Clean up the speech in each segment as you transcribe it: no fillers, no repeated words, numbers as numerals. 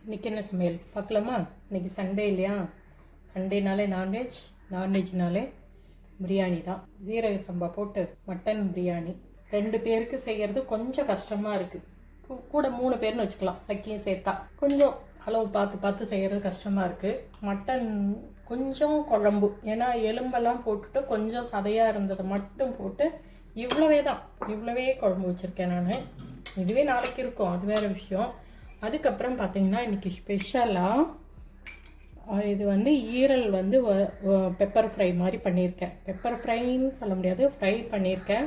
இன்றைக்கி என்ன சமையல் பார்க்கலாமா? இன்றைக்கி சண்டே இல்லையா? சண்டேனாலே நான்வெஜ்னாலே பிரியாணி தான். ஜீரக சம்பா போட்டு மட்டன் பிரியாணி 2 பேருக்கு செய்கிறது கொஞ்சம் கஷ்டமாக இருக்குது. கூட 3 பேர்னு வச்சுக்கலாம், லக்கியும் சேர்த்தா. கொஞ்சம் அளவு பார்த்து செய்கிறது கஷ்டமாக இருக்குது. மட்டன் கொஞ்சம் குழம்பு, ஏன்னா எலும்பெல்லாம் போட்டுட்டு கொஞ்சம் சதையாக இருந்ததை மட்டும் போட்டு இவ்வளவே குழம்பு வச்சுருக்கேன் நான். இதுவே நாளைக்கு இருக்கும், அது வேறு விஷயம். அதுக்கப்புறம் பார்த்திங்கன்னா இன்றைக்கி ஸ்பெஷலாக இது ஈரல் பெப்பர் ஃப்ரை மாதிரி பண்ணியிருக்கேன். பெப்பர் ஃப்ரைன்னு சொல்ல முடியாது, ஃப்ரை பண்ணியிருக்கேன்.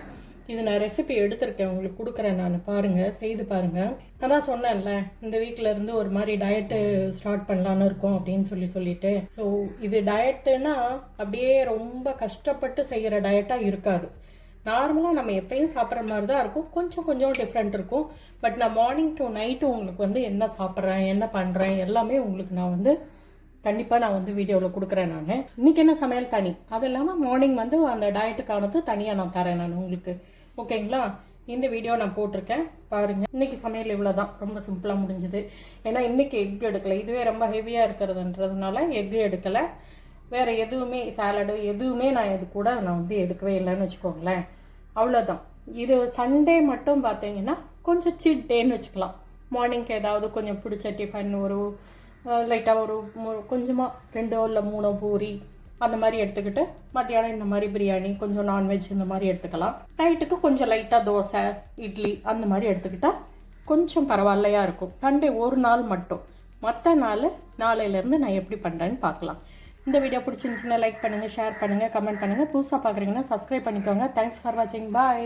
இது நான் ரெசிபி எடுத்திருக்கேன், உங்களுக்கு கொடுக்குறேன் நான், பாருங்கள், செய்து பாருங்கள். நான் தான் சொன்னேன்ல, இந்த வீக்கில் இருந்து ஒரு மாதிரி டயட்டு ஸ்டார்ட் பண்ணலான்னு இருக்கோம் அப்படின்னு சொல்லிட்டு. ஸோ இது டயட்டுன்னா அப்படியே ரொம்ப கஷ்டப்பட்டு செய்கிற டயட்டாக இருக்காது. நார்மலாக நம்ம எப்பயும் சாப்பிட்ற மாதிரி தான் இருக்கும், கொஞ்சம் டிஃப்ரெண்ட் இருக்கும். பட் நான் மார்னிங் டு நைட்டு உங்களுக்கு என்ன சாப்பிட்றேன், என்ன பண்ணுறேன் எல்லாமே உங்களுக்கு நான் கண்டிப்பாக நான் வீடியோவில் கொடுக்குறேன். நான் இன்றைக்கி என்ன சமையல் தனி, அது இல்லாமல் மார்னிங் அந்த டயட்டுக்கானது தனியாக நான் தரேன் நான் உங்களுக்கு. ஓகேங்களா? இந்த வீடியோ நான் போட்டிருக்கேன் பாருங்கள். இன்றைக்கி சமையல் இவ்வளோ தான், ரொம்ப சிம்பிளாக முடிஞ்சுது. ஏன்னா இன்றைக்கி எக் எடுக்கலை, இதுவே ரொம்ப ஹெவியாக இருக்கிறதுன்றதுனால எக்கு எடுக்கலை. வேறு எதுவுமே சாலடு எதுவுமே நான் இது கூட நான் எடுக்கவே இல்லைன்னு வச்சுக்கோங்களேன். அவ்வளோதான். இது சண்டே மட்டும் பார்த்தீங்கன்னா கொஞ்சம் சீட் டேன்னு வச்சுக்கலாம். மார்னிங்க்கு ஏதாவது கொஞ்சம் பிடிச்ச டிஃபன், ஒரு லைட்டாக ஒரு கொஞ்சமாக 2 இல்லை 3 பூரி அந்த மாதிரி எடுத்துக்கிட்டு, மத்தியானம் இந்த மாதிரி பிரியாணி, கொஞ்சம் நான்வெஜ் இந்த மாதிரி எடுத்துக்கலாம். நைட்டுக்கு கொஞ்சம் லைட்டாக தோசை, இட்லி அந்த மாதிரி எடுத்துக்கிட்டால் கொஞ்சம் பரவாயில்லையாக இருக்கும். சண்டே ஒரு நாள் மட்டும், மற்ற நாளையிலேருந்து நான் எப்படி பண்ணுறேன்னு பார்க்கலாம். இந்த வீடியோ பிடிச்சிருந்துச்சுன்னா லைக் பண்ணுங்கள், ஷேர் பண்ணுங்கள், கமெண்ட் பண்ணுங்கள். புதுசாக பார்க்குறீங்கன்னா சப்ஸ்கிரைப் பண்ணிக்கோங்க. தேங்க்ஸ் ஃபார் வாட்சிங். பாய்.